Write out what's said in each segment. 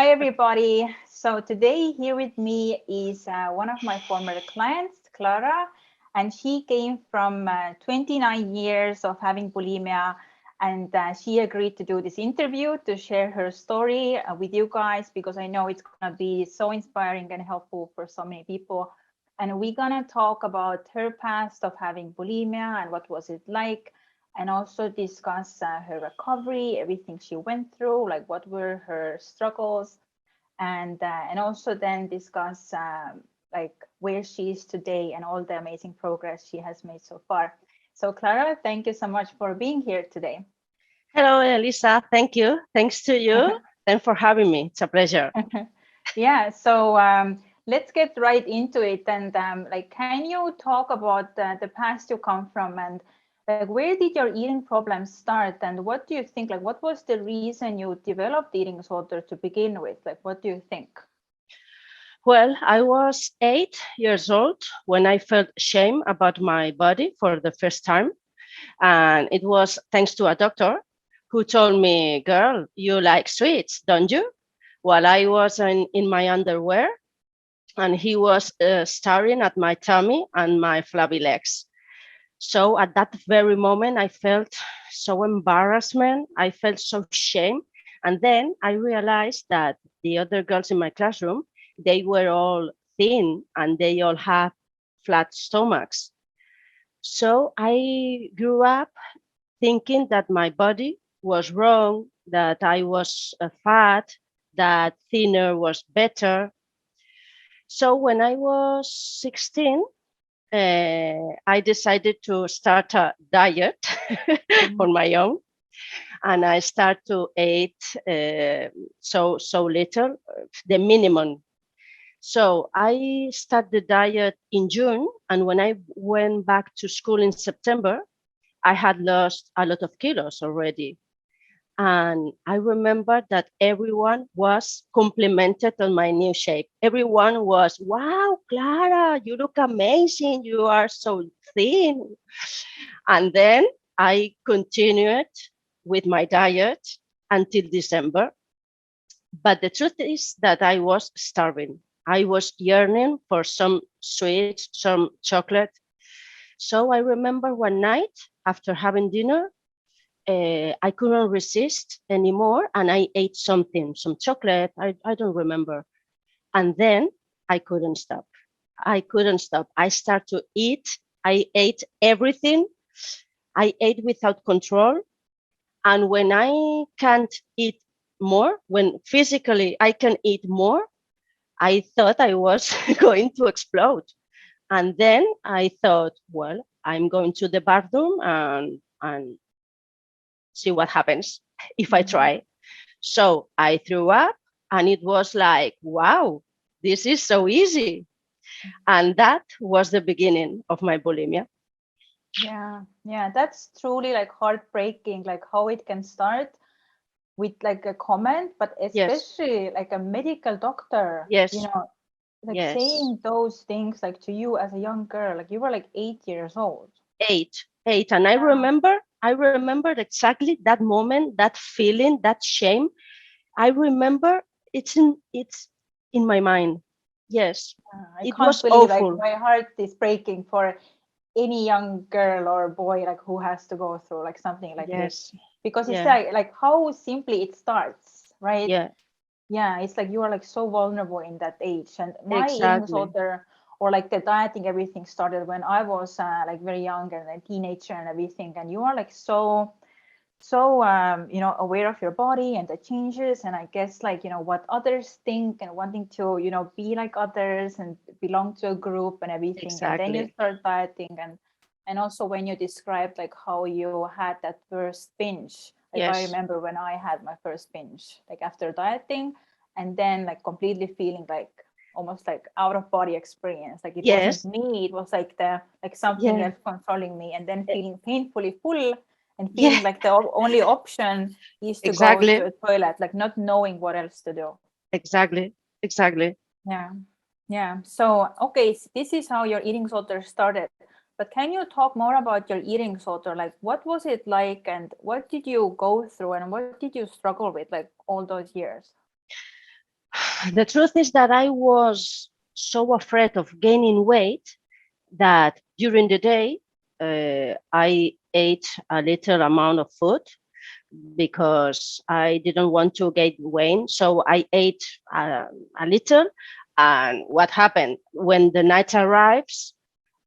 Hi, everybody. So today here with me is one of my former clients, Clara, and she came from 29 years of having bulimia, and she agreed to do this interview to share her story with you guys because I know it's going to be so inspiring and helpful for so many people. And we're going to talk about her past of having bulimia and what was it like, and also discuss her recovery, everything she went through, like what were her struggles, and also then discuss like where she is today and all the amazing progress she has made so far. So Clara, thank you so much for being here today. Hello, Elisa. Thank you. Thanks to you. Thanks for having me. It's a pleasure. Yeah, so let's get right into it. And like, can you talk about the past you come from, and like where did your eating problems start, and what do you think, like what was the reason you developed eating disorder to begin with? Like, what do you think? Well, I was 8 years old when I felt shame about my body for the first time. And it was thanks to a doctor who told me, girl, you like sweets, don't you? While I was in my underwear, and he was staring at my tummy and my flabby legs. So at that very moment, I felt so embarrassment. I felt so shame. And then I realized that the other girls in my classroom, they were all thin and they all had flat stomachs. So I grew up thinking that my body was wrong, that I was fat, that thinner was better. So when I was 16, I decided to start a diet Mhm. on my own, and I start to eat so little, the minimum. So I start the diet in June, and when I went back to school in September, I had lost a lot of kilos already. And I remember that everyone was complimented on my new shape. Everyone was, wow, Clara, you look amazing. You are so thin. And then I continued with my diet until December. But the truth is that I was starving. I was yearning for some sweets, some chocolate. So I remember one night after having dinner, I couldn't resist anymore and I ate something, some chocolate, I don't remember. And then I couldn't stop. I couldn't stop. I started to eat. I ate everything. I ate without control. And when I can't eat more, when physically I can eat more, I thought I was going to explode. And then I thought, well, I'm going to the bathroom and see what happens if I Mhm. try. So I threw up and it was like, wow, this is so easy. And that was the beginning of my bulimia. Yeah, that's truly like heartbreaking, like how it can start with like a comment, but Yes, especially like a medical doctor, yes, like yes. saying those things like to you as a young girl, like you were like 8 years old. Eight. And I remember exactly that moment, that feeling, that shame. I remember it's in my mind. Yes, I it can't was believe like awful. my heart is breaking for any young girl or boy like who has to go through like something like this, Yes, because it's yeah, like how simply it starts, right? yeah, Yeah, it's like you are like so vulnerable in that age. And my eating exactly. disorder or like the dieting, everything started when I was like very young and a teenager and everything. And you are like so aware of your body and the changes, and I guess like what others think and wanting to be like others and belong to a group and everything. And then you Exactly. start dieting, and also when you described like how you had that first binge, like I Yes, remember when I had my first binge like after dieting, and then like completely feeling like almost like out of body experience, like it wasn't yes, me, it was like the like something yeah, else controlling me, and then e- feeling painfully full and yeah, feeling like the only option is to go to exactly, a toilet, like not knowing what else to do. exactly, exactly. Yeah. Yeah. So, okay, this is how your eating disorder started. But can you talk more about your eating disorder? Like, what was it like, and what did you go through, and what did you struggle with, like all those years? The truth is that I was so afraid of gaining weight that during the day I ate a little amount of food because I didn't want to gain weight. So I ate a little. And what happened when the night arrives?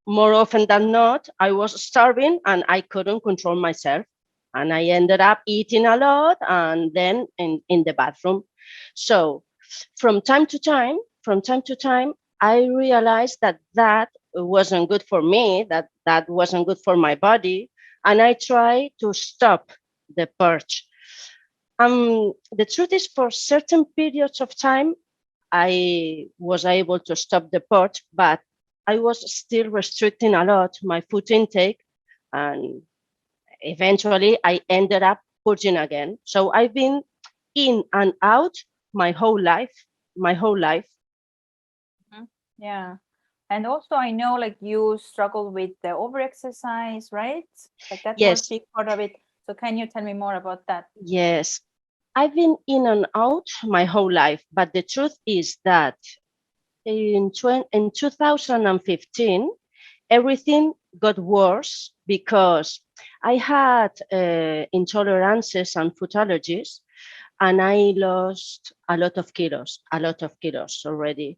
More often than not, I was starving and I couldn't control myself. And I ended up eating a lot and then in the bathroom. So from time to time, I realized that that wasn't good for me, that wasn't good for my body. And I tried to stop the purge. The truth is, for certain periods of time, I was able to stop the purge, but I was still restricting a lot my food intake, and eventually I ended up purging again. So I've been in and out my whole life, my whole life. Yeah. And also, I know like you struggle with the overexercise, right? Like that was Yes, big part of it. So can you tell me more about that? yes. I've been in and out my whole life, but the truth is that in 2015, everything got worse because I had intolerances and food allergies, and I lost a lot of kilos already.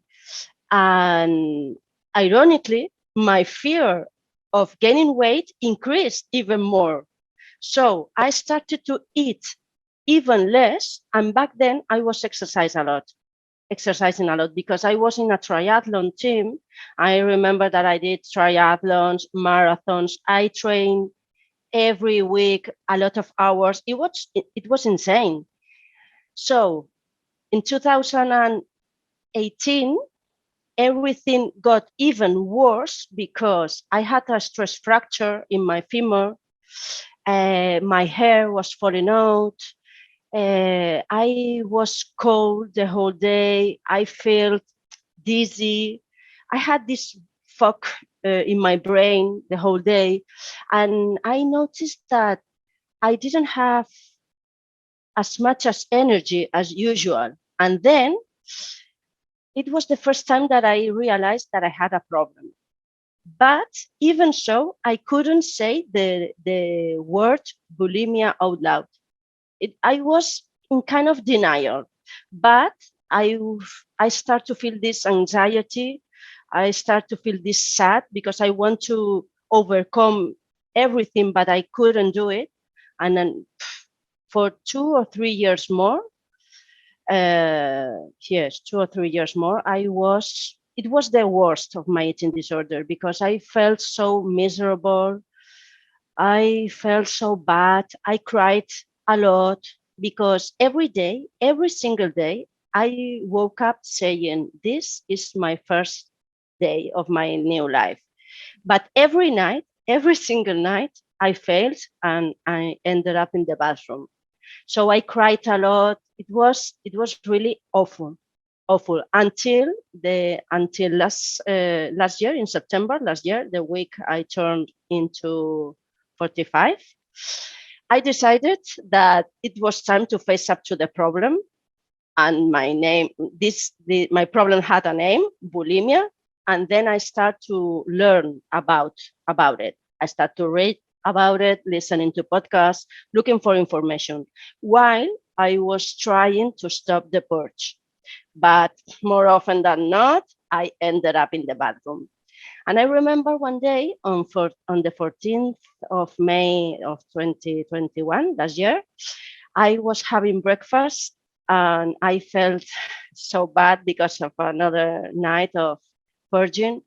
And ironically, my fear of gaining weight increased even more. So I started to eat even less. And back then I was exercising a lot because I was in a triathlon team. I remember that I did triathlons, marathons. I trained every week, a lot of hours. It was insane. So in 2018, everything got even worse because I had a stress fracture in my femur. My hair was falling out. I was cold the whole day. I felt dizzy. I had this fog in my brain the whole day. And I noticed that I didn't have as much as energy as usual. And then it was the first time that I realized that I had a problem. But even so, I couldn't say the word bulimia out loud. I was in kind of denial, but I I start to feel this anxiety. I start to feel this sad because I want to overcome everything, but I couldn't do it. And then for 2 or 3 years more, yes, 2 or 3 years more, it was the worst of my eating disorder because I felt so miserable. I felt so bad. I cried a lot because every day, every single day, I woke up saying, "This is my first day of my new life." But every night, every single night, I failed and I ended up in the bathroom. So I cried a lot. It was really awful, awful until last year in September last year, the week I turned into 45. I decided that it was time to face up to the problem, and my problem had a name, bulimia. And then I start to learn about it. I start to read about it, listening to podcasts, looking for information while I was trying to stop the purge. But more often than not, I ended up in the bathroom. And I remember one day on the 14th of May of 2021, last year, I was having breakfast and I felt so bad because of another night of purging.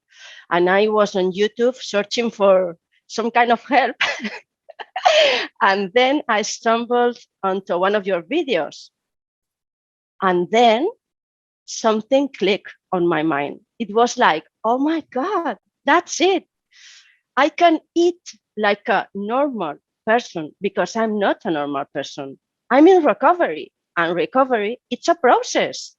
And I was on YouTube searching for some kind of help. And then I stumbled onto one of your videos. And then something clicked on my mind. It was like, oh my God, that's it. I can eat like a normal person because I'm not a normal person. I'm in recovery, and recovery, it's a process.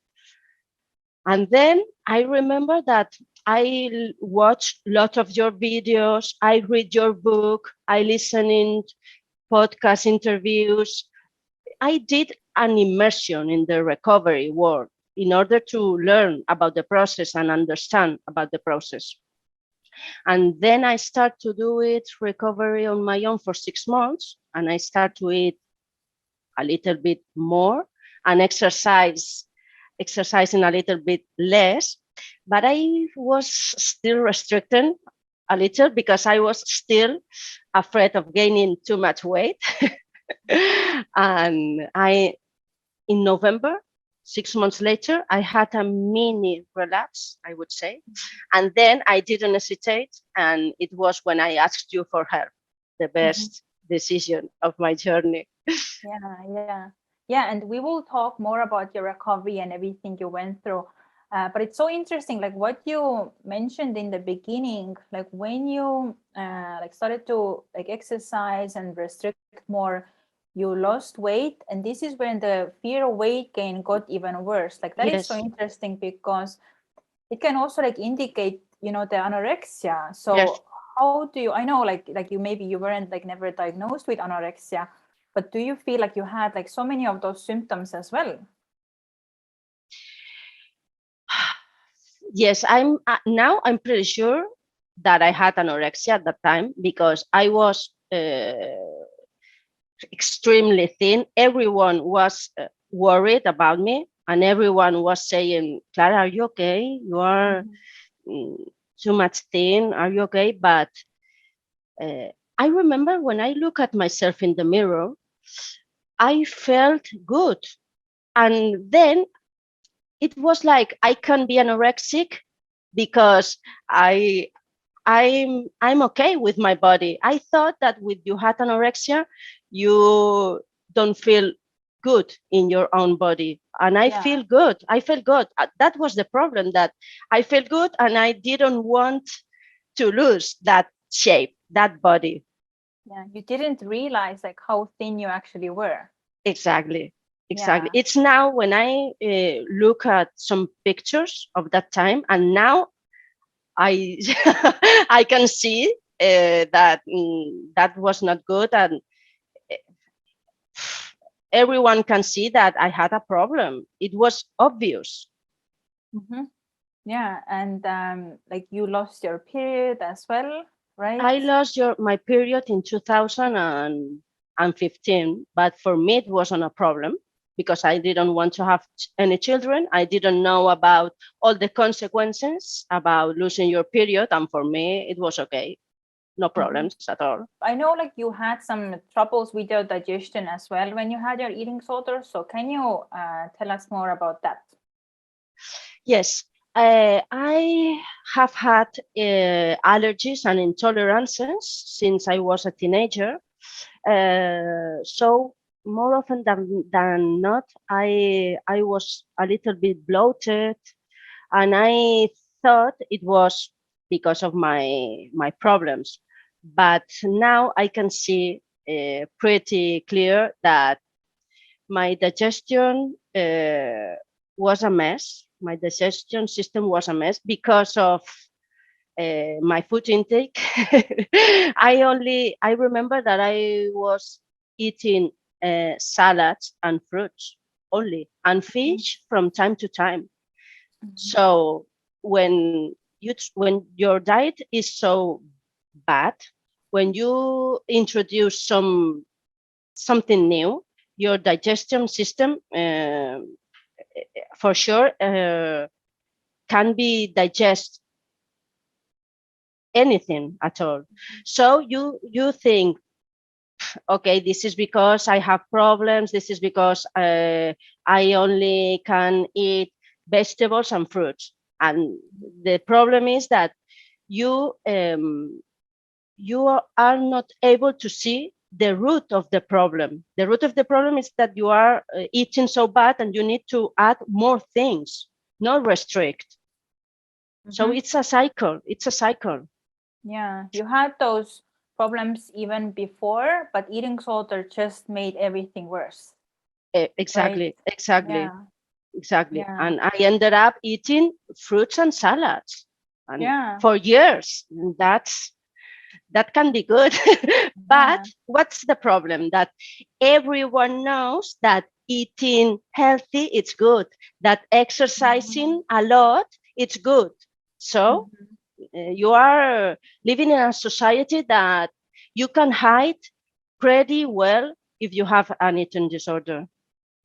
And then I remember that I watch a lot of your videos, I read your book, I listen in podcast interviews. I did an immersion in the recovery world. in order to learn about the process and understand about the process. And then I start to do it recovery on my own for 6 months, and I start to eat a little bit more and exercising a little bit less. But I was still restricted a little because I was still afraid of gaining too much weight. And in November, 6 months later, I had a mini relapse, I would say. And then I didn't hesitate. And it was when I asked you for help, the best decision of my journey. Yeah. And we will talk more about your recovery and everything you went through. But it's so interesting, like what you mentioned in the beginning, like when you like started to like exercise and restrict more, you lost weight, and this is when the fear of weight gain got even worse. Like that is so interesting because it can also like indicate, you know, the anorexia. So how do you? I know, like you maybe you weren't like never diagnosed with anorexia, but do you feel like you had like so many of those symptoms as well? Yes, I'm now I'm pretty sure that I had anorexia at that time because I was extremely thin. Everyone was worried about me, and everyone was saying, "Clara, are you okay? You are too much thin. Are you okay?" But I remember when I look at myself in the mirror, I felt good, and then it was like I can be anorexic because I'm okay with my body. I thought that with you had anorexia, you don't feel good in your own body, and I feel good. I felt good. That was the problem, that I felt good, and I didn't want to lose that shape, that body. Yeah, you didn't realize like how thin you actually were. Exactly. It's now when I look at some pictures of that time, and now I I can see that that was not good, and everyone can see that I had a problem. It was obvious. Yeah, and like you lost your period as well, right? I lost my period in 2015, but for me it wasn't a problem because I didn't want to have any children. I didn't know about all the consequences about losing your period, and for me it was okay. No problems at all. I know like you had some troubles with your digestion as well when you had your eating disorder. So can you tell us more about that? Yes, I have had allergies and intolerances since I was a teenager. So more often than not, I was a little bit bloated, and I thought it was because of my problems. But now I can see pretty clear that my digestion was a mess. My digestion system was a mess because of my food intake. I remember that I was eating salads and fruits only, and fish from time to time. So when your diet is so bad, when you introduce something new, your digestion system for sure can be digest anything at all. So you think, okay, this is because I have problems. This is because I only can eat vegetables and fruits. And the problem is that you are not able to see the root of the problem. The root of the problem is that you are eating so bad, and you need to add more things, not restrict. So it's a cycle. It's a cycle. Yeah, you had those problems even before, but eating disorder just made everything worse. Exactly. Yeah. And I ended up eating fruits and salads, and for years. That can be good. But what's the problem? That everyone knows that eating healthy, it's good. That exercising a lot, it's good. So Mhm. you are living in a society that you can hide pretty well if you have an eating disorder.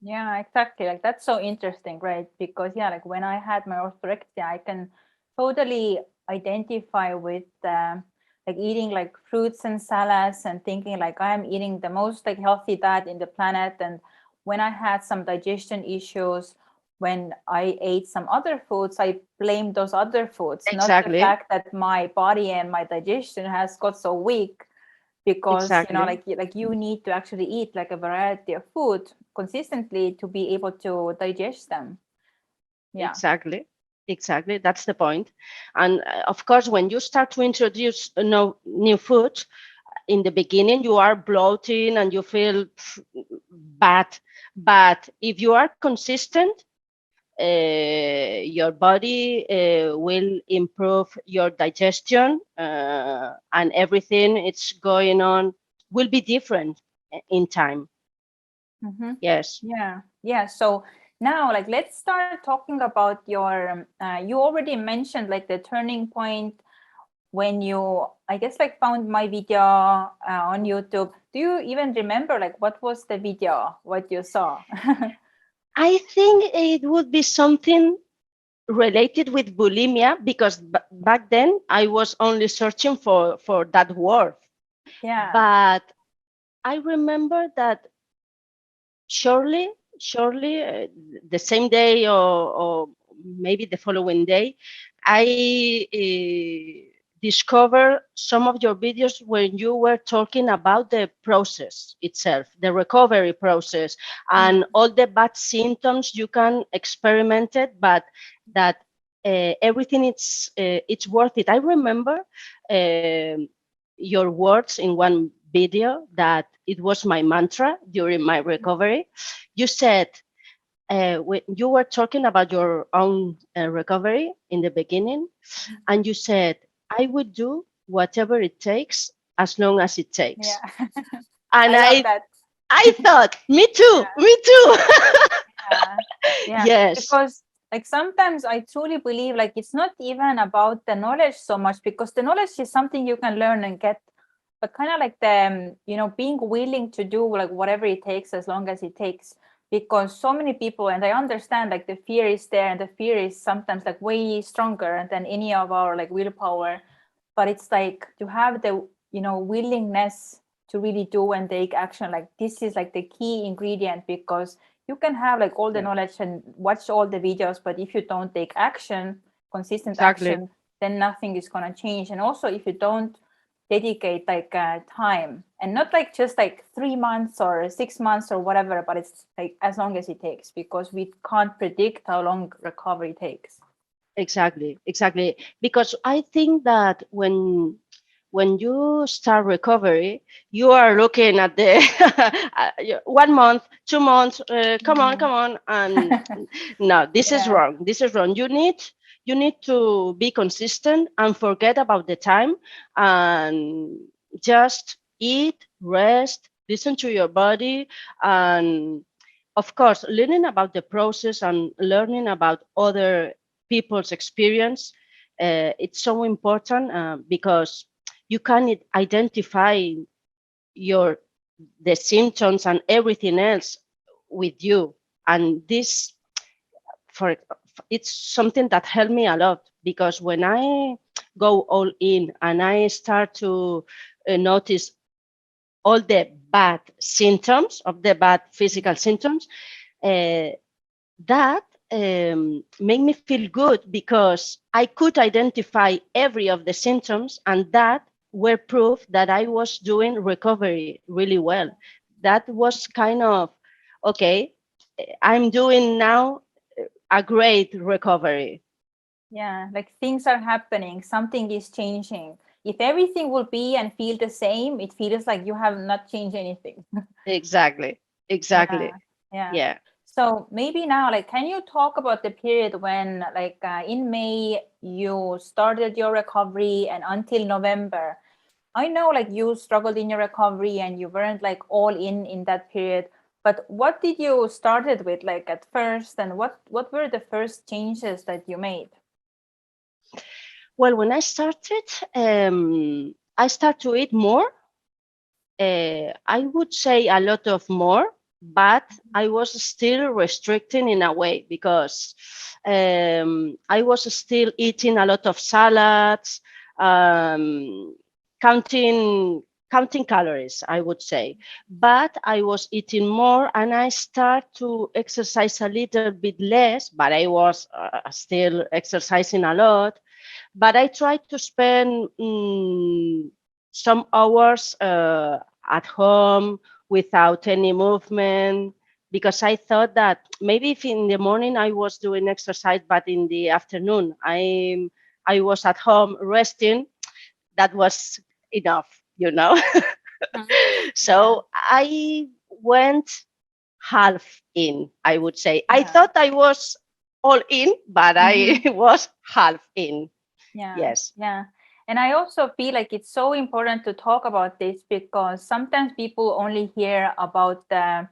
Yeah, exactly. Like that's so interesting, right? Because yeah, like when I had my orthorexia, I can totally identify with like eating like fruits and salads and thinking like I'm eating the most like healthy diet in the planet. And when I had some digestion issues, when I ate some other foods, I blamed those other foods, not the Exactly, fact that my body and my digestion has got so weak, because exactly, like you need to actually eat like a variety of food consistently to be able to digest them. Yeah. exactly, exactly. That's the point. And of course, when you start to introduce no new food, in the beginning you are bloating and you feel bad. But if you are consistent, your body will improve your digestion, and everything it's going on will be different in time. Hmm. Yes. Yeah, so now like let's start talking about your you already mentioned like the turning point when you, I guess, like found my video on YouTube. Do you even remember like what was the video, what you saw? I think it would be something related with bulimia because back then I was only searching for that word. Yeah. But I remember that shortly, shortly, the same day or maybe the following day, I discovered some of your videos when you were talking about the process itself, the recovery process, and Mm. all the bad symptoms you can experiment it, but that everything it's worth it. I remember um your words in one video that it was my mantra during my recovery. You said, when you were talking about your own recovery in the beginning, and you said, I would do whatever it takes as long as it takes. Yeah. And I love that. I thought, me too, Yeah. me too. Yeah, yeah, Yes, because like sometimes I truly believe like it's not even about the knowledge so much, because the knowledge is something you can learn and get, but kind of like the being willing to do like whatever it takes as long as it takes, because so many people, and I understand like the fear is there, and the fear is sometimes like way stronger than any of our like willpower, but it's like to have the willingness to really do and take action, like this is like the key ingredient, because you can have like all the yeah, knowledge and watch all the videos, but if you don't take action, consistent exactly. action, then nothing is going to change. And also if you don't dedicate like time, and not like just like 3 months or 6 months or whatever, but it's like as long as it takes, because we can't predict how long recovery takes. Exactly, exactly. Because I think that when you start recovery, you are looking at the 1 month, 2 months. Come Mhm. on, and no, this is Yeah. wrong. This is wrong. You need to be consistent and forget about the time and just eat, rest, listen to your body, and of course, learning about the process and learning about other people's experience, it's so important because you can identify your the symptoms and everything else with you, and this for it's something that helped me a lot because when I go all in and I start to notice all the bad symptoms of the bad physical symptoms, uh, that made me feel good because I could identify every of the symptoms, and that were proof that I was doing recovery really well. That was kind of okay. I'm doing now a great recovery. Yeah, like things are happening, something is changing. If everything will be and feel the same, it feels like you have not changed anything. Exactly. Yeah, Exactly. yeah. Yeah. So maybe now, like, can you talk about the period when, like, in May, you started your recovery and until November? I know, like, you struggled in your recovery and you weren't like all in that period. But what did you started with like at first, and what were the first changes that you made? Well, when I start to eat more. I would say a lot of more, but I was still restricting in a way because I was still eating a lot of salads, um, counting counting calories, I would say. But I was eating more, and I start to exercise a little bit less, but I was still exercising a lot. But I try to spend some hours at home without any movement, because I thought that maybe if in the morning I was doing exercise, but in the afternoon I was at home resting, that was enough, you know. Mhm. Yeah, So I went half in, I would say. I yeah. thought I was all in, but I Hmm. was half in. Yeah, Yes. yeah. And I also feel like it's so important to talk about this because sometimes people only hear about the,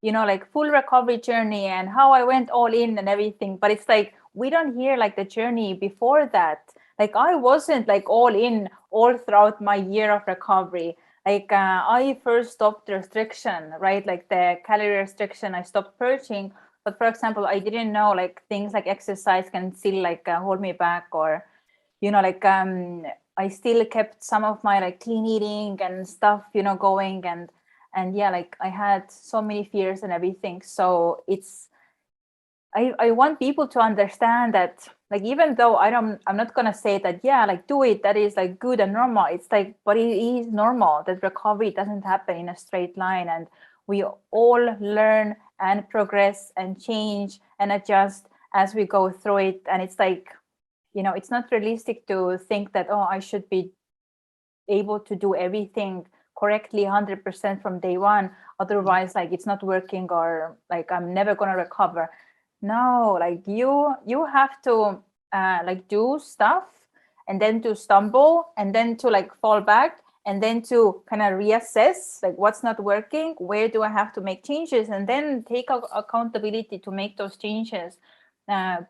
like full recovery journey and how I went all in and everything. But it's like we don't hear like the journey before that. Like I wasn't like all in all throughout my year of recovery. Like I first stopped restriction, right? Like the calorie restriction, I stopped purging. But for example, I didn't know like things like exercise can still like hold me back, or like I still kept some of my like clean eating and stuff, going, and yeah, like I had so many fears and everything. So I want people to understand that, like, even though I'm not gonna say that, yeah, like do it, that is like good and normal. It's like, but it is normal that recovery doesn't happen in a straight line, and we all learn and progress and change and adjust as we go through it. And it's like, it's not realistic to think that, oh, I should be able to do everything correctly 100% from day one. Otherwise, like it's not working, or like I'm never going to recover. No, like you have to like do stuff, and then to stumble, and then to like fall back, and then to kind of reassess like what's not working, where do I have to make changes, and then take accountability to make those changes.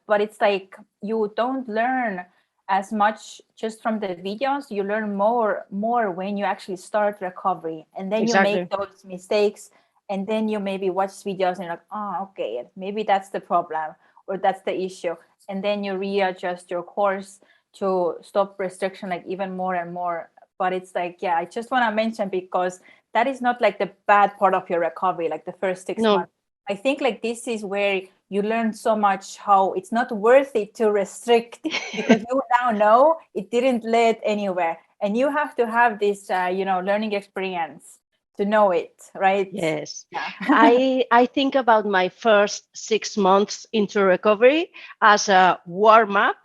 But it's like you don't learn as much just from the videos. You learn more when you actually start recovery, and then you make Exactly. those mistakes, and then you maybe watch videos and you're like, oh, okay, maybe that's the problem, or that's the issue, and then you readjust your course to stop restriction like even more and more. But it's like, yeah, I just want to mention, because that is not like the bad part of your recovery, like the first six No, months I think like this is where you learn so much how it's not worth it to restrict, because you now know it didn't lead anywhere, and you have to have this learning experience to know it, right? yes. Yeah. I think about my first 6 months into recovery as a warm up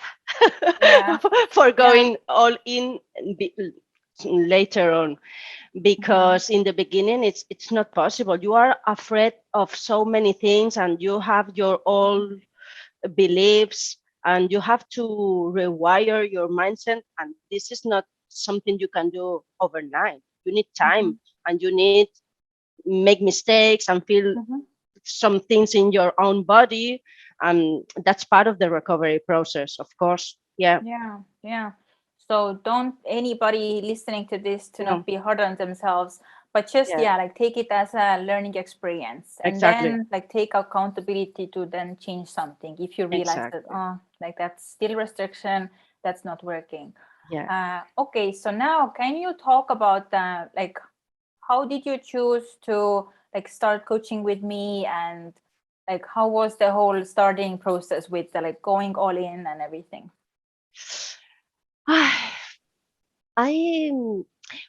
Yeah, for yeah. going all in later on, Mhm. because in the beginning it's not possible. You are afraid of so many things, and you have your old beliefs, and you have to rewire your mindset, and this is not something you can do overnight. You need time, Mhm. and you need make mistakes and feel Mhm. some things in your own body, and that's part of the recovery process, of course. Yeah. Yeah, yeah. So don't anybody listening to this to No. not be hard on themselves, but just, Yeah, yeah, like take it as a learning experience, and exactly. then like take accountability to then change something if you realize that, Exactly. oh, like that's still restriction, that's not working. Yeah. Okay, so now can you talk about like how did you choose to like start coaching with me, and like how was the whole starting process with the like going all in and everything? I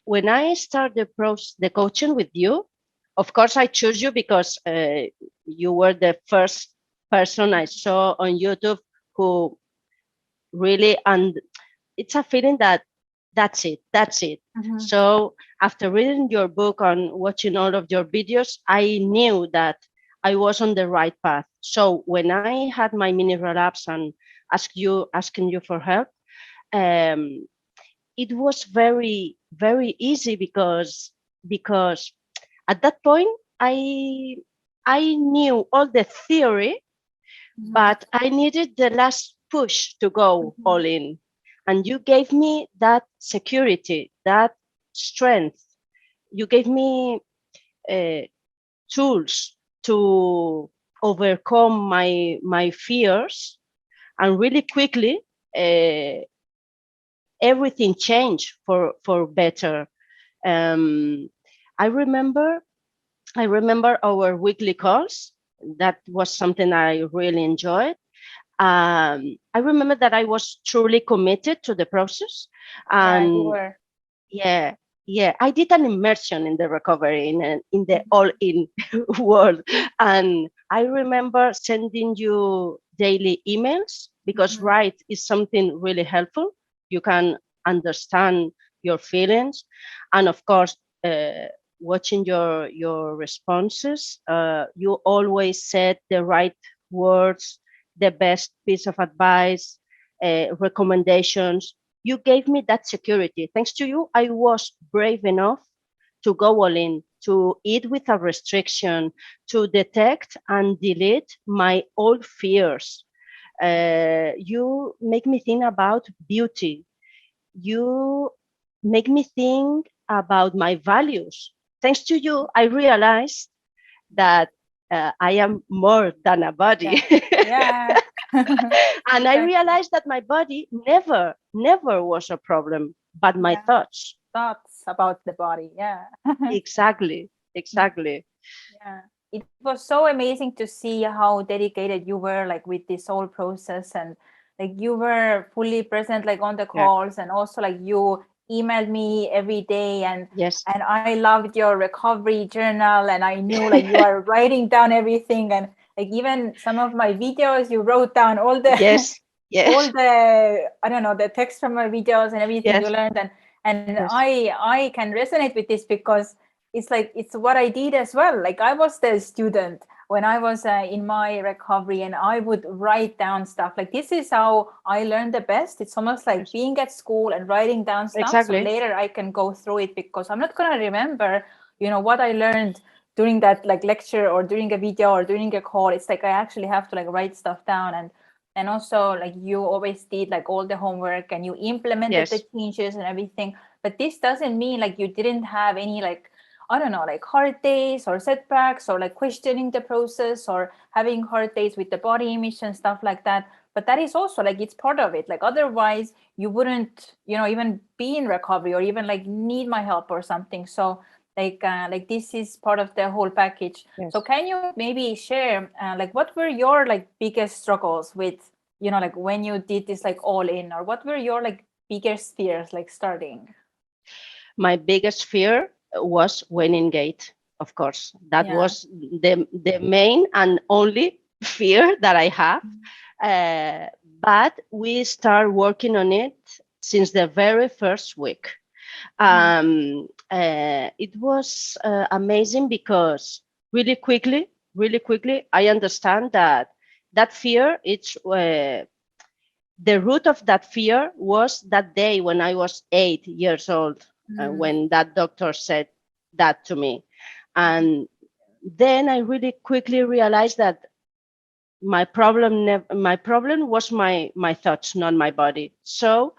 when I started the coaching with you, of course I chose you because you were the first person I saw on YouTube who really, and it's a feeling that that's it. Mhm. So after reading your book and watching all of your videos, I knew that I was on the right path. So when I had my mini relapse and asking you for help, um, it was very easy because at that point I I knew all the theory, but I needed the last push to go all in. And you gave me that security, that strength. You gave me uh, tools to overcome my fears, and really quickly uh, everything changed for better. Um, I remember I remember our weekly calls. That was something I really enjoyed. I remember that I was truly committed to the process, Yeah, you and were. yeah, yeah, I did an immersion in the recovery, in the all-in world, and I remember sending you daily emails because write is something really helpful. You can understand your feelings, and of course, watching your responses. You always said the right words, the best piece of advice, recommendations. You gave me that security. Thanks to you, I was brave enough to go all in, to eat without restriction, to detect and delete my old fears. You make me think about beauty. You make me think about my values. Thanks to you, I realized that I am more than a body. Yeah. Yeah. And I Exactly. realized that my body never was a problem, but my Yeah. thoughts. Thoughts about the body. Yeah. Exactly, exactly. Yeah. It was so amazing to see how dedicated you were like with this whole process, and like you were fully present like on the Yeah. calls, and also like you emailed me every day, Yes. and I loved your recovery journal, and I knew like you are writing down everything, and like even some of my videos you wrote down all the Yes. all Yes. the I don't know, the text from my videos and everything you Yes. learned, and Yes. I can resonate with this because it's like it's what I did as well. Like I was the student when I was in my recovery, and I would write down stuff. Like this is how I learned the best. It's almost like Yes. being at school and writing down stuff, so Exactly. later I can go through it, because I'm not going to remember, what I learned during that like lecture or during a video or during a call. It's like I actually have to like write stuff down, and also like you always did like all the homework and you implemented the Yes. changes and everything. But this doesn't mean like you didn't have any like, I don't know, like hard days or setbacks or like questioning the process or having hard days with the body image and stuff like that. But that is also like it's part of it. Like otherwise you wouldn't, even be in recovery or even like need my help or something. So like this is part of the whole package. So Yes. can you maybe share like what were your like biggest struggles with, like when you did this like all in, or what were your like biggest fears like starting? My biggest fear was winning gate, of course. That Yeah. was the main and only fear that I have. But we start working on it since the very first week. It was amazing because really quickly, I understand that that fear, it's the root of that fear was that day when I was 8 years old, when that doctor said that to me. And then I really quickly realized that my problem was my thoughts, not my body. So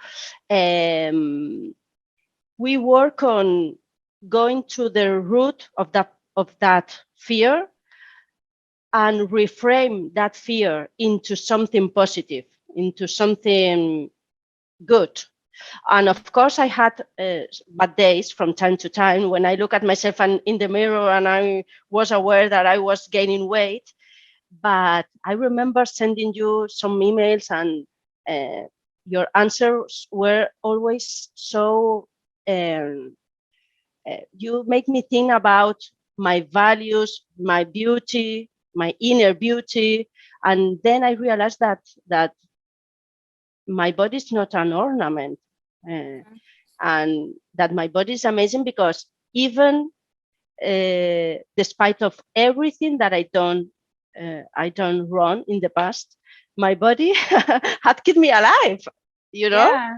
um, we work on going to the root of that fear and reframe that fear into something positive, into something good. And of course, I had bad days from time to time when I look at myself and in the mirror and I was aware that I was gaining weight. But I remember sending you some emails, and your answers were always so. You make me think about my values, my beauty, my inner beauty, and then I realized that my body is not an ornament, uh, and that my body is amazing because even despite of everything that I done wrong in the past, my body had kept me alive. You know? Yeah,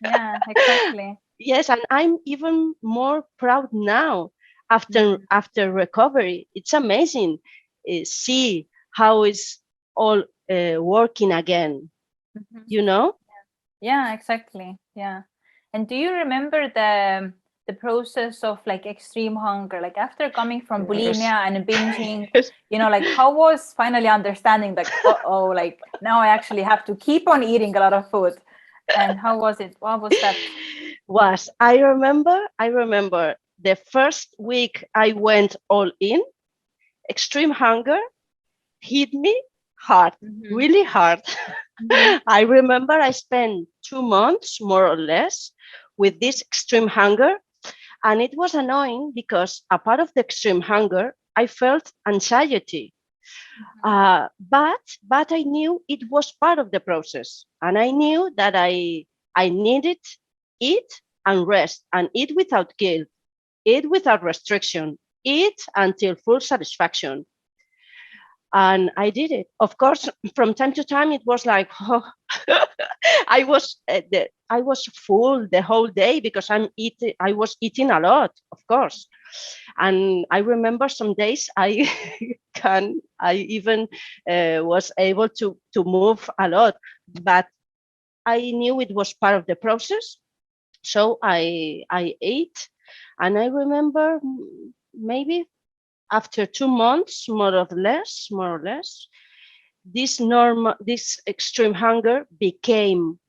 yeah, exactly. Yes, and I'm even more proud now Mhm. after recovery. It's amazing. see how it's all working again, Mhm. you know? Yeah, exactly. Yeah. And do you remember the process of like extreme hunger, like after coming from Yes. bulimia and binging, Yes. like how was finally understanding like, oh, like now I actually have to keep on eating a lot of food. And how was it? What was that? Was I remember the first week I went all in, extreme hunger hit me hard, Mm-hmm. really hard. Mm-hmm. I remember I spent 2 months, more or less, with this extreme hunger. And it was annoying because a part of the extreme hunger, I felt anxiety. But I knew it was part of the process. And I knew that I needed eat and rest and eat without guilt, eat without restriction, eat until full satisfaction. And I did it. Of course, from time to time, it was like, oh, I was full the whole day because I was eating a lot, of course. And I remember some days I even was able to move a lot, but I knew it was part of the process. So I ate, and I remember maybe after 2 months, more or less, this extreme hunger became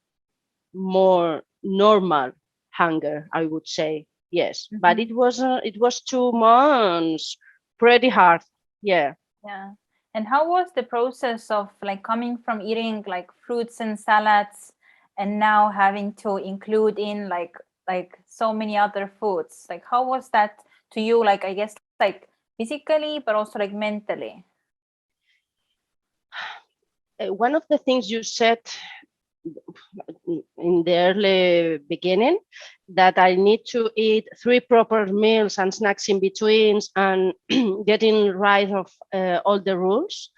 more normal hunger, I would say. Yes, but Mm-hmm. it was 2 months, pretty hard. Yeah. Yeah. And how was the process of like coming from eating like fruits and salads and now having to include in like so many other foods? Like how was that to you? Like I guess like physically, but also like mentally. One of the things you said in the early beginning, that I need to eat 3 proper meals and snacks in betweens and getting rid of all the rules.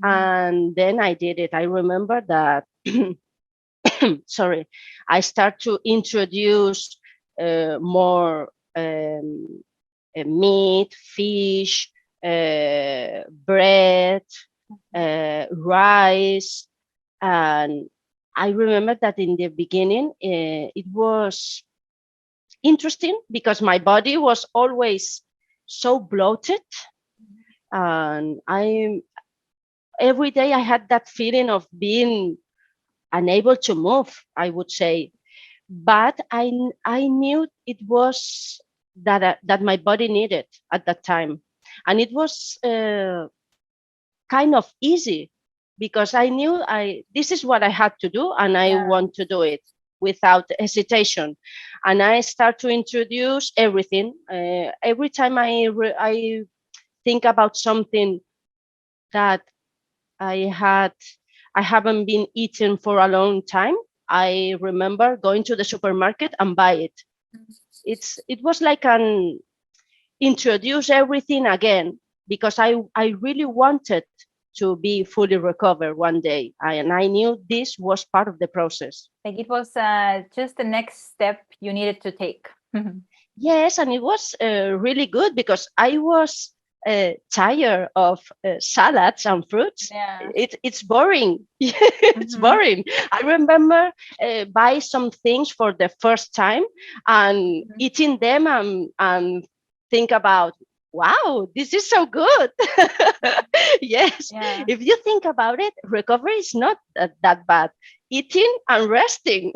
Mhm. And then I did it. I remember that, sorry, I start to introduce more meat, fish, bread, rice. And I remember that in the beginning, it was interesting because my body was always so bloated. And every day I had that feeling of being unable to move, I would say. But I knew it was that my body needed at that time. And it was kind of easy because I knew this is what I had to do and I Yeah. want to do it without hesitation. And I start to introduce everything. Every time I think about something that I had I haven't been eating for a long time, I remember going to the supermarket and buy it. It was like an introduce everything again because I really wanted to be fully recovered one day. And I knew this was part of the process. Like it was just the next step you needed to take. Yes, and it was really good because I was tired of salads and fruits. Yeah. It's boring. It's Mm-hmm. boring. I remember buy some things for the first time and eating them and think about, wow, this is so good. Yes, Yeah. if you think about it, recovery is not that bad. Eating and resting.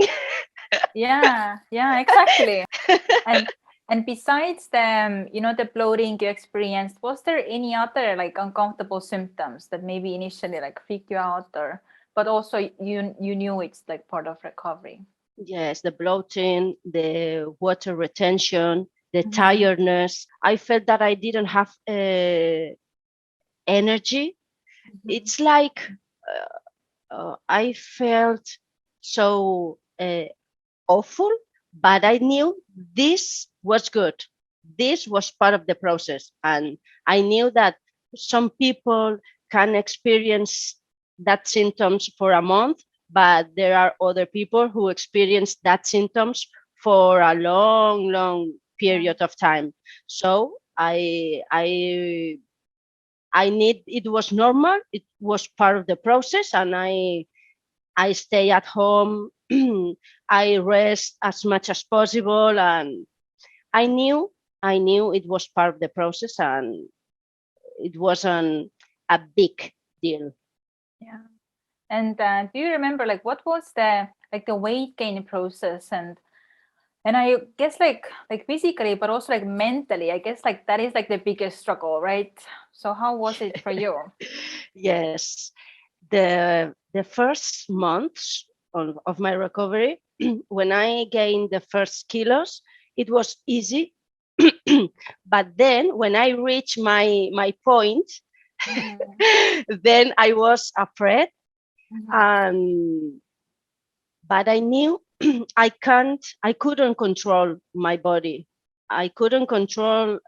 Yeah. Yeah, exactly. And and besides the the bloating you experienced, was there any other like uncomfortable symptoms that maybe initially like freaked you out, or but also you knew it's like part of recovery? Yes, the bloating, the water retention, the Mm-hmm. tiredness. I felt that I didn't have energy. Mm-hmm. It's like I felt so awful, but I knew this was good. This was part of the process. And I knew that some people can experience that symptoms for a month, but there are other people who experience that symptoms for a long, long Yeah. period of time. So I it was normal. It was part of the process, and I stay at home. I rest as much as possible, and I knew it was part of the process, and it wasn't a big deal. Yeah. And do you remember like what was the weight gain process? And I guess like physically, but also like mentally, I guess like that is like the biggest struggle, right? So how was it for you? Yes, the first months of my recovery, when I gained the first kilos, it was easy. But then when I reached my point, Mhm. then I was afraid, Mhm. and but I knew I couldn't control my body. I couldn't control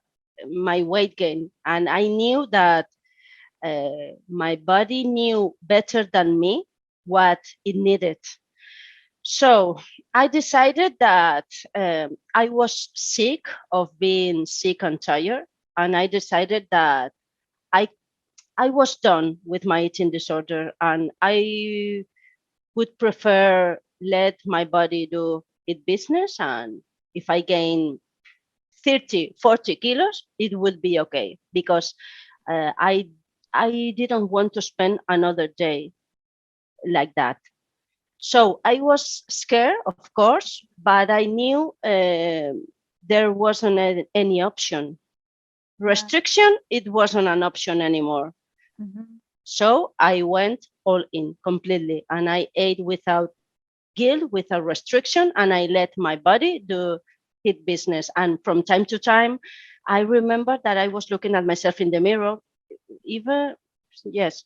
my weight gain, and I knew that my body knew better than me what it needed. So I decided that I was sick of being sick and tired, and I decided that I I was done with my eating disorder, and I would prefer let my body do its business, and if I gain 30, 40 kilos, it would be okay, because uh, I I didn't want to spend another day like that. So I was scared, of course, but I knew there wasn't any option. Yeah. Restriction, it wasn't an option anymore. Mhm. So I went all in completely, and I ate without guilt, without restriction, and I let my body do its business. And from time to time, I remember that I was looking at myself in the mirror, even yes,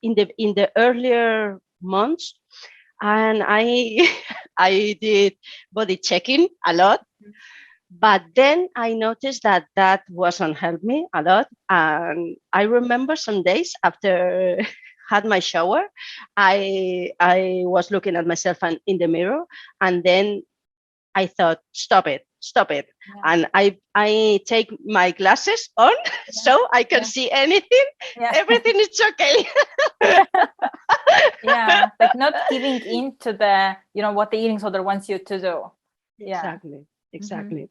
in the earlier months, and I I did body checking a lot. But then I noticed that that wasn't help me a lot. And I remember some days after had my shower, I was looking at myself in the mirror, and then I thought, stop it. Yeah. And I take my glasses on Yeah. so I can Yeah. see anything. Yeah. Everything is okay. Yeah. Like not giving in to the, what the eating disorder wants you to do. Yeah. Exactly. Hmm. Exactly.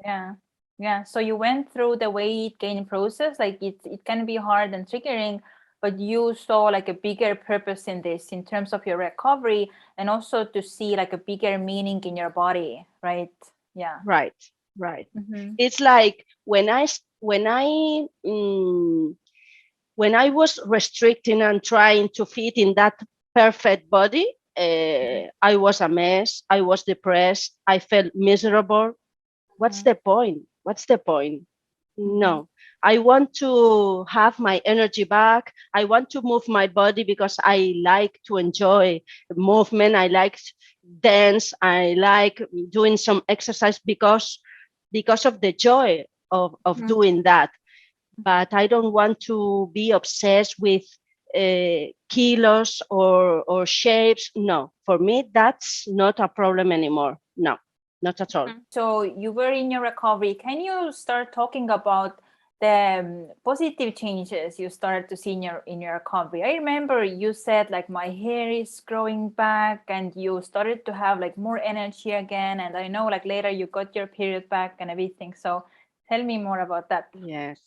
Yeah. Yeah. So you went through the weight gain process. Like it can be hard and triggering, but you saw like a bigger purpose in this in terms of your recovery, and also to see like a bigger meaning in your body, right? Yeah. Right. Right. Mm-hmm. It's like when I was restricting and trying to fit in that perfect body, I was a mess. I was depressed. I felt miserable. What's the point? What's the point? Mm-hmm. No, I want to have my energy back. I want to move my body because I like to enjoy movement. I like dance. I like doing some exercise because of the joy of Mm-hmm. doing that. But I don't want to be obsessed with kilos or shapes. No, for me, that's not a problem anymore. No, not at all. So you were in your recovery. Can you start talking about the positive changes you started to see in your recovery? I remember you said like my hair is growing back, and you started to have like more energy again. And I know like later you got your period back and everything. So tell me more about that. Yes.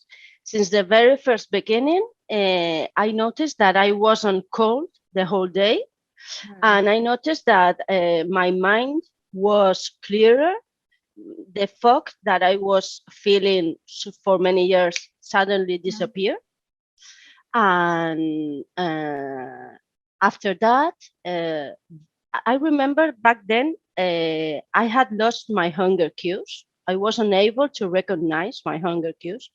Since the very first beginning, I noticed that I wasn't cold the whole day. Mm. And I noticed that my mind was clearer. The fog that I was feeling for many years suddenly Mm. disappeared. And after that, I remember back then I had lost my hunger cues. I wasn't able to recognize my hunger cues.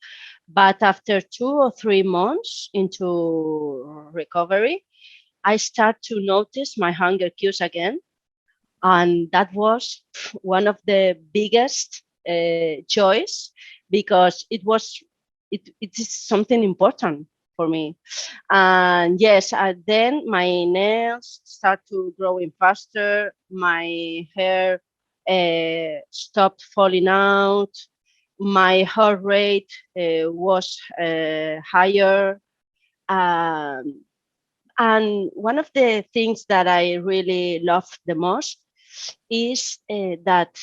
But after 2 or 3 months into recovery, I start to notice my hunger cues again. And that was one of the biggest joys, because it is something important for me. And yes, then my nails start to growing faster. My hair stopped falling out. my heart rate was higher. Um, and one of the things that I really love the most is that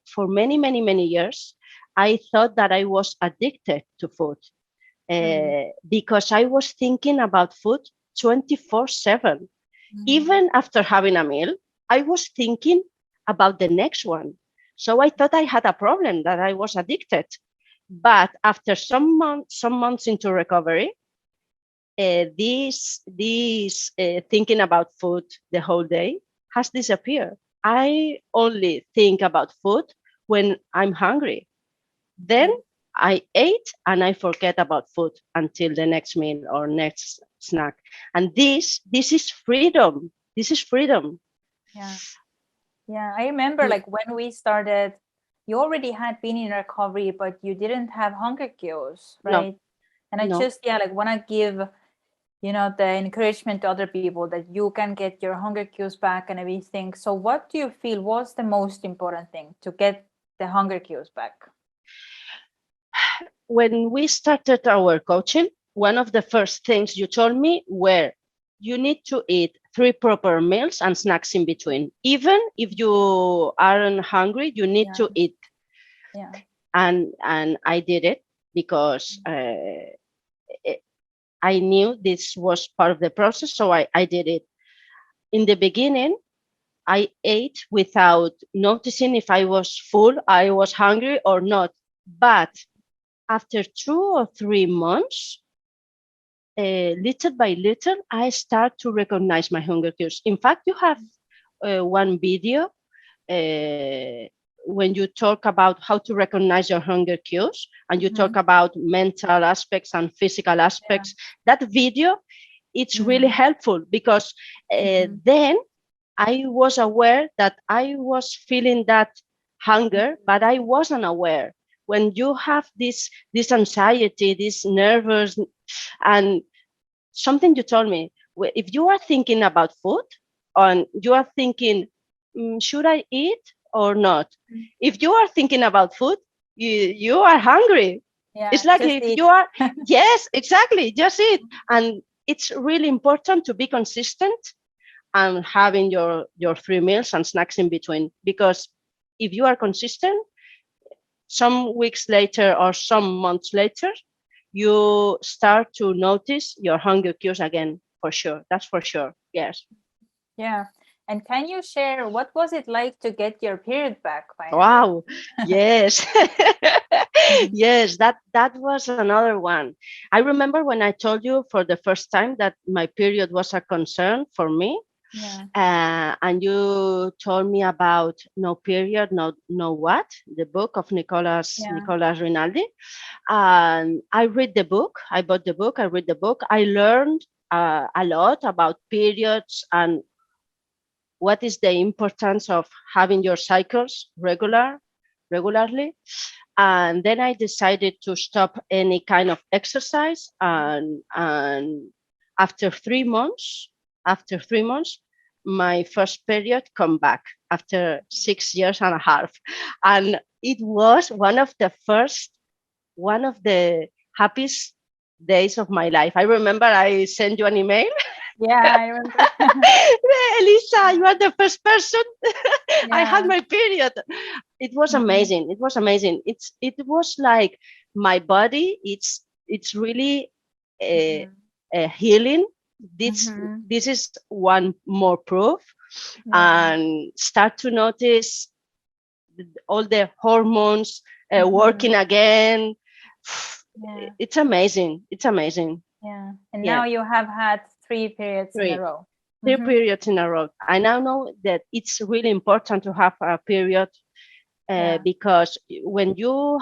for many, many, many years, I thought that I was addicted to food because I was thinking about food 24/7. Even after having a meal, I was thinking about the next one. So I thought I had a problem, that I was addicted. But after some months into recovery, this thinking about food the whole day has disappeared. I only think about food when I'm hungry. Then I ate and I forget about food until the next meal or next snack. And this is freedom. This is freedom. Yeah. Yeah. I remember like when we started, you already had been in recovery, but you didn't have hunger cues, No, right? And I no. just, yeah, like want to give, the encouragement to other people that you can get your hunger cues back and everything. So what do you feel was the most important thing to get the hunger cues back? When we started our coaching, one of the first things you told me were you need to eat 3 proper meals and snacks in between. Even if you aren't hungry, you need to eat. Yeah. And I did it because I knew this was part of the process, so I did it. In the beginning, I ate without noticing if I was full, I was hungry or not. But after 2 or 3 months, little by little, I start to recognize my hunger cues. In fact, you have one video when you talk about how to recognize your hunger cues and you talk about mental aspects and physical aspects. That video, it's really helpful because then I was aware that I was feeling that hunger, but I wasn't aware. When you have this anxiety, this nervous, and something you told me, if you are thinking about food and you are thinking, should I eat or not? If you are thinking about food, you are hungry. Yeah, It's like just if eat. you are, yes, exactly, just eat. And it's really important to be consistent and having your 3 meals and snacks in between, because if you are consistent, some weeks later or some months later, you start to notice your hunger cues again, for sure. That's for sure. Yes. Yeah. And can you share what was it like to get your period back finally? Wow. Yes. Yes, that was another one. I remember when I told you for the first time that my period was a concern for me. Yeah. And you told me about No Period, No What, the book of Nicolas Rinaldi. And I read the book. I bought the book. I read the book. I learned a lot about periods and what is the importance of having your cycles regularly. And then I decided to stop any kind of exercise. And after 3 months, my first period come back after 6 years and a half. And it was one of the happiest days of my life. I remember I sent you an email. Yeah, I remember. Elisa, you are the first person. I had Yeah. my period. It was amazing. It was amazing. It was like my body. It's really a healing. This is one more proof, Yeah. and start to notice all the hormones working again. Yeah. It's amazing. It's amazing. Yeah. And Yeah, now you have had 3 periods in a three row. three periods in a row. I now know that it's really important to have a period Yeah. because when you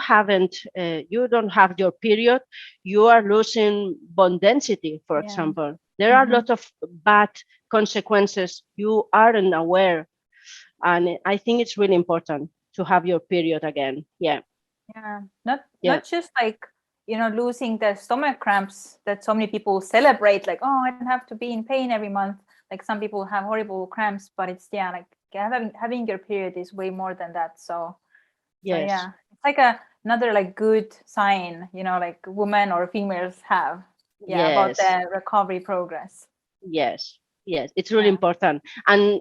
don't have your period, you are losing bone density, for Yeah. example. There are a lot of bad consequences you aren't aware. And I think it's really important to have your period again. Yeah. Yeah. Not Yeah. not just like, losing the stomach cramps that so many people celebrate, like, oh, I don't have to be in pain every month. Like some people have horrible cramps, but it's, like having your period is way more than that. So Yes. yeah, it's like a another like good sign, like women or females have, about Yes, the recovery progress. yes, yes. It's really Yeah. important, and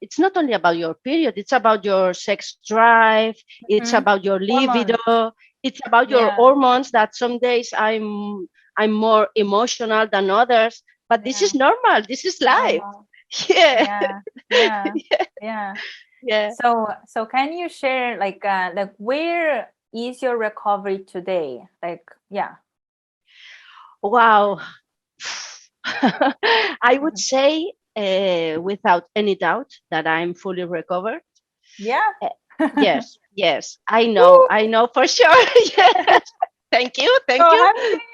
it's not only about your period. It's about your sex drive. It's Mhm. about your Hormones. libido. It's about your Yeah. hormones. That some days I'm more emotional than others, but this Yeah. is normal. This is life. Normal. Yeah, Yeah. Yeah. Yeah. yeah. So can you share like where is your recovery today? Like, yeah. Wow. I would say, without any doubt, that I'm fully recovered. Yeah. Uh, yes, yes, Woo! I know for sure. Yes, thank So you,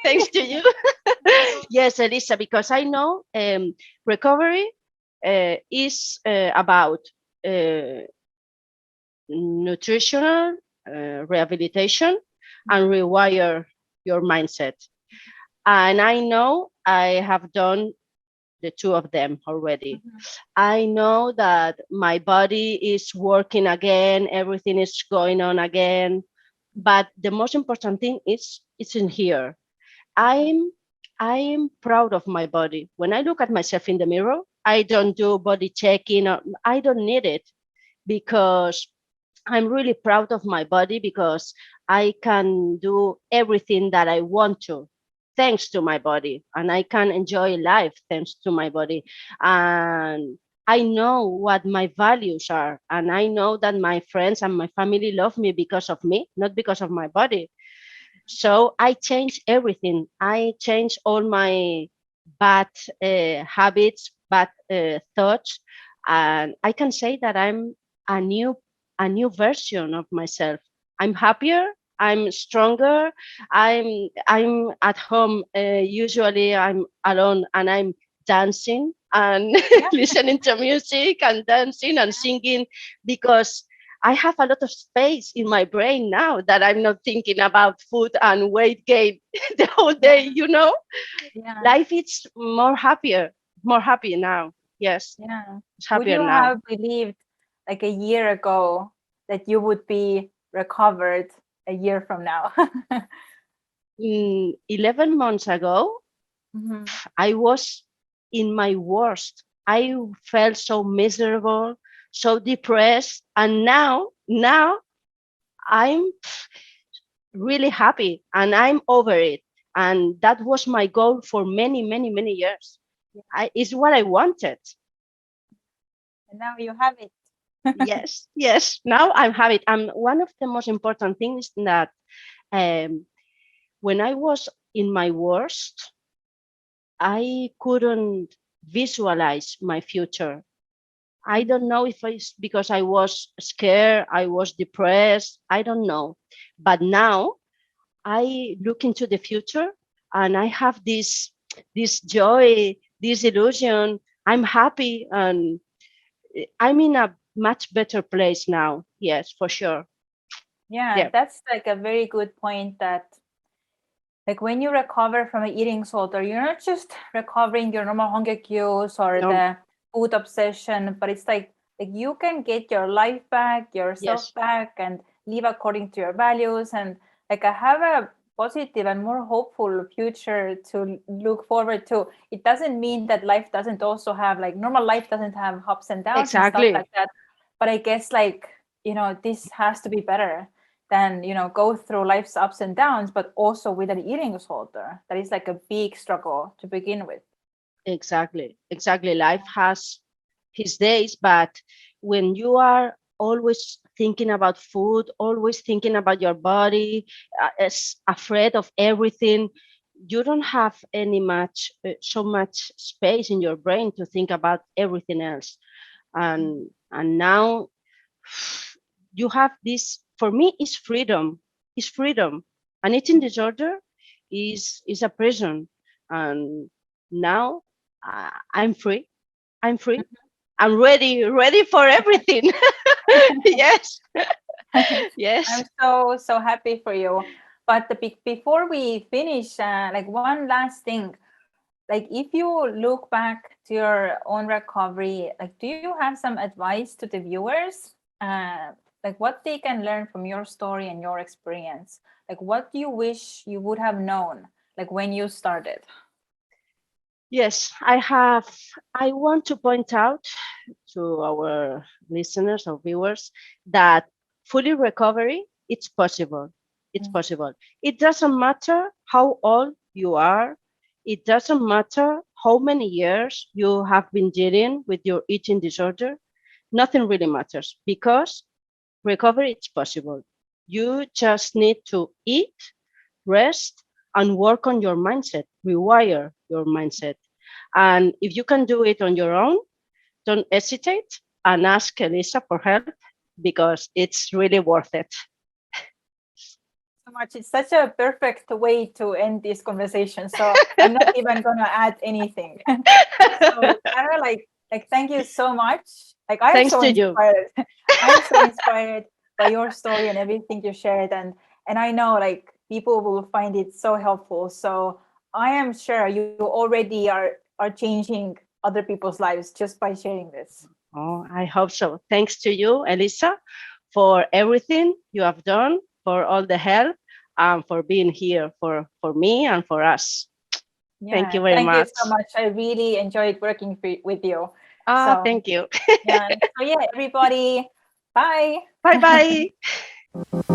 thanks happy. to you. Yes, Elisa, because I know recovery is about uh, nutritional rehabilitation and Mhm. rewire your mindset. And I know I have done the two of them already. Mhm. I know that my body is working again, everything is going on again. But the most important thing is it's in here. I'm I'm proud of my body. When I look at myself in the mirror, I don't do body checking. Or, I don't need it because I'm really proud of my body because I can do everything that I want to thanks to my body, and I can enjoy life thanks to my body. And I know what my values are, and I know that my friends and my family love me because of me, not because of my body. So I changed everything. I changed all my bad habits, bad thoughts, and I can say that I'm a new a new version of myself. I'm happier. I'm stronger. I'm at home. Usually I'm alone and I'm dancing and Yeah. listening to music and dancing and singing because I have a lot of space in my brain now that I'm not thinking about food and weight gain the whole Yeah. day, you know? Yeah. Life is more happy now. Yes, Yeah. it's Would happier you now. have believed like a year ago that you would be recovered a year from now? 11 months ago, Mhm. I was in my worst. I felt so miserable, so depressed. And now I'm really happy and I'm over it. And that was my goal for many years. It's what I wanted. And now you have it. Yes, yes. Now I'm having it. And one of the most important things that um, when I was in my worst, I couldn't visualize my future. I don't know if it's because I was scared, I was depressed, I don't know. But now I look into the future and I have this joy, this illusion. I'm happy and I'm in a much better place now. Yes, for sure. Yeah, Yeah. that's like a very good point that like when you recover from an eating disorder, you're not just recovering your normal hunger cues or No. the food obsession, but it's like you can get your life back, yourself Yes. back, and live according to your values. And like I have a positive and more hopeful future to look forward to. It doesn't mean that life doesn't also have like normal life doesn't have ups and downs and stuff like Exactly. that. But I guess like, this has to be better than go through life's ups and downs, but also with an eating disorder that is like a big struggle to begin with. Exactly. Exactly. Life has his days, but when you are always thinking about food, always thinking about your body, as afraid of everything, you don't have any much so much space in your brain to think about everything else. And now you have this. For me, is freedom. Is freedom. An eating disorder is a prison, and now I'm free. I'm free. I'm ready for everything. Yes, I'm yes. so happy for you. But before we finish, like one last thing, like if you look back to your own recovery, like do you have some advice to the viewers like what they can learn from your story and your experience. Like what do you wish you would have known, like when you started? Yes, I want to point out to our listeners or viewers that fully recovery, it's possible. It's Mm. possible. It doesn't matter how old you are. It doesn't matter how many years you have been dealing with your eating disorder. Nothing really matters because recovery is possible. You just need to eat, rest, and work on your mindset, rewire your mindset. And if you can do it on your own, don't hesitate and ask Elisa for help because it's really worth it. So much. It's such a perfect way to end this conversation. So I'm not even gonna add anything. So Clara, like thank you so much. Like I'm Thanks so to you. inspired. I'm so inspired by your story and everything you shared. And I know like people will find it so helpful. So I am sure you already are changing other people's lives just by sharing this. Oh, I hope so. Thanks to you, Elisa, for everything you have done, for all the help, and for being here for me and for us. Thank Yeah, you very thank you much. so much. I really enjoyed working with you. Ah, So thank you. yeah, so yeah, everybody, bye. Bye bye.